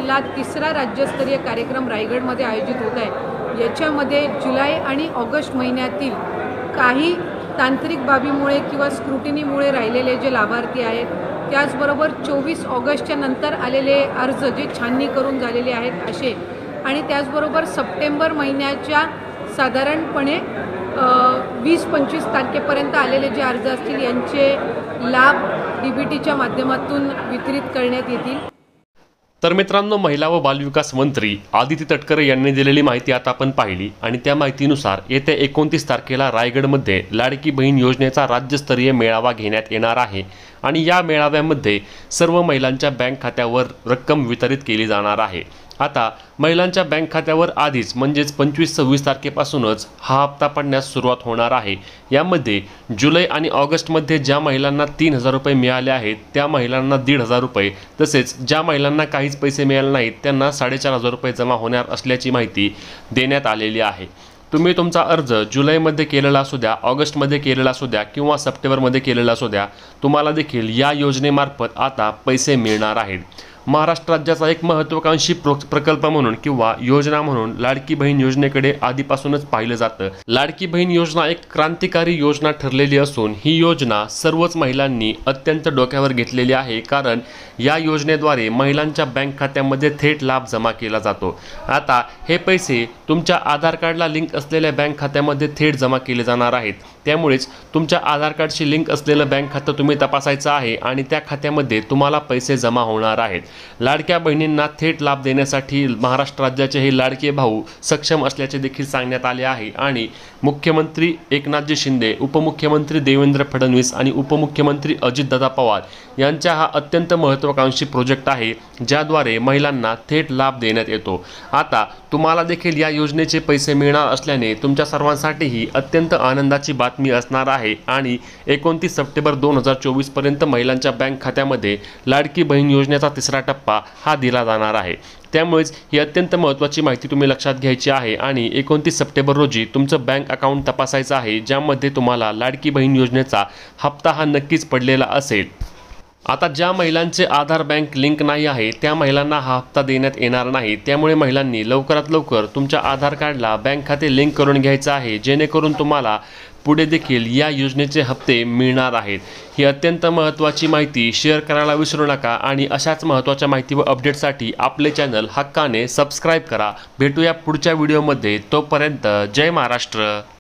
असलेला तिसरा राज्यस्तरीय कार्यक्रम रायगडमध्ये आयोजित होत आहे। याच्यामध्ये जुलै आणि ऑगस्ट महिन्यातील काही तांत्रिक बाबीमुळे किंवा स्क्रुटिनीमुळे राहिलेले जे लाभार्थी आहेत, त्याचबरोबर 24 ऑगस्टच्या नंतर आलेले अर्ज जे छाननी करून झालेले आहेत असे, आणि त्याचबरोबर सप्टेंबर महिन्याच्या साधारणपणे 20-25 तारखेपर्यंत आलेले जे अर्ज असतील यांचे लाभ DBTच्या माध्यमातून वितरित करण्यात येतील। तर मित्रांनो, महिला व बालविकास मंत्री आदिती तटकरे यांनी दिलेली माहिती आता आपण पाहिली आणि त्या माहितीनुसार येत्या 29 तारखेला रायगडमध्ये लाडकी बहीण योजनेचा राज्यस्तरीय मेळावा घेण्यात येणार आहे आणि या मेळाव्यामध्ये सर्व महिलांच्या बँक खात्यावर रक्कम वितरित केली जाणार आहे। आता महिलांच्या बँक खात्यावर आधीच म्हणजेच 25-26 तारखेपासूनच हा हप्ता पडण्यास सुरुवात होणार आहे। यामध्ये जुलै आणि ऑगस्टमध्ये ज्या महिलांना 3000 रुपये मिळाले आहेत त्या महिलांना 1500 रुपये, तसेच ज्या महिलांना काहीच पैसे मिळाले नाहीत त्यांना 4500 रुपये जमा होणार असल्याची माहिती देण्यात आलेली आहे। तुम्ही तुमचा अर्ज जुलैमध्ये केलेला असू द्या, ऑगस्टमध्ये केलेला असू द्या किंवा सप्टेंबरमध्ये केलेला असू द्या, तुम्हाला देखील या योजनेमार्फत आता पैसे मिळणार आहेत। महाराष्ट्र राज्याचा एक महत्त्वाकांक्षी प्रकल्प म्हणून किंवा योजना म्हणून लाडकी बहीण योजनेकडे आधीपासूनच पाहिलं जातं। लाडकी बहीण योजना एक क्रांतिकारी योजना ठरलेली असून ही योजना सर्वच महिलांनी अत्यंत डोक्यावर घेतलेली आहे, कारण या योजनेद्वारे महिलांच्या बँक खात्यामध्ये थेट लाभ जमा केला जातो। आता हे पैसे तुमच्या आधार कार्डला लिंक असलेल्या बँक खात्यामध्ये थेट जमा केले जाणार आहेत। त्यामुळेच तुमच्या आधार कार्डशी लिंक असलेलं बँक खातं तुम्ही तपासायचं आहे आणि त्या खात्यामध्ये तुम्हाला पैसे जमा होणार आहेत। लाडक्या बहिणींना थेट लाभ देण्यासाठी महाराष्ट्र राज्याचे हे लाडके भाऊ सक्षम असल्याचे देखील सांगण्यात आले आहे आणि मुख्यमंत्री एकनाथजी शिंदे, उपमुख्यमंत्री देवेंद्र फडणवीस आणि उपमुख्यमंत्री अजितदादा पवार यांचा हा अत्यंत महत्त्वाकांक्षी प्रोजेक्ट आहे, ज्याद्वारे महिलांना थेट लाभ देण्यात येतो। आता तुम्हाला देखील या योजनेचे पैसे मिळणार असल्याने तुमच्या सर्वांसाठी ही अत्यंत आनंदाची बातमी असणार आहे आणि 29 सप्टेंबर 2024 पर्यंत महिलांच्या बँक खात्यामध्ये लाडकी बहीण योजनेचा तिसरा टप्पा हा दिला जाणार आहे। त्यामुळेच ही अत्यंत महत्त्वाची माहिती तुम्ही लक्षात घ्यायची आहे आणि 29 सप्टेंबर रोजी तुमचं बँक अकाउंट तपासायचं आहे, ज्यामध्ये तुम्हाला लाडकी बहीण योजनेचा हप्ता हा नक्कीच पडलेला असेल। आता ज्या महिलांचे आधार बँक लिंक नाही आहे त्या महिलांना हा हप्ता देण्यात येणार नाही, त्यामुळे महिलांनी लवकरात लवकर तुमच्या आधार कार्डला बँक खाते लिंक करून घ्यायचं आहे, जेणेकरून तुम्हाला पुढे देखील या योजनेचे हप्ते मिळणार आहेत। ही अत्यंत महत्त्वाची माहिती शेअर करायला विसरू नका आणि अशाच महत्त्वाच्या माहिती व अपडेटसाठी आपले चॅनल हक्काने सबस्क्राईब करा। भेटूया पुढच्या व्हिडिओमध्ये, तोपर्यंत जय महाराष्ट्र।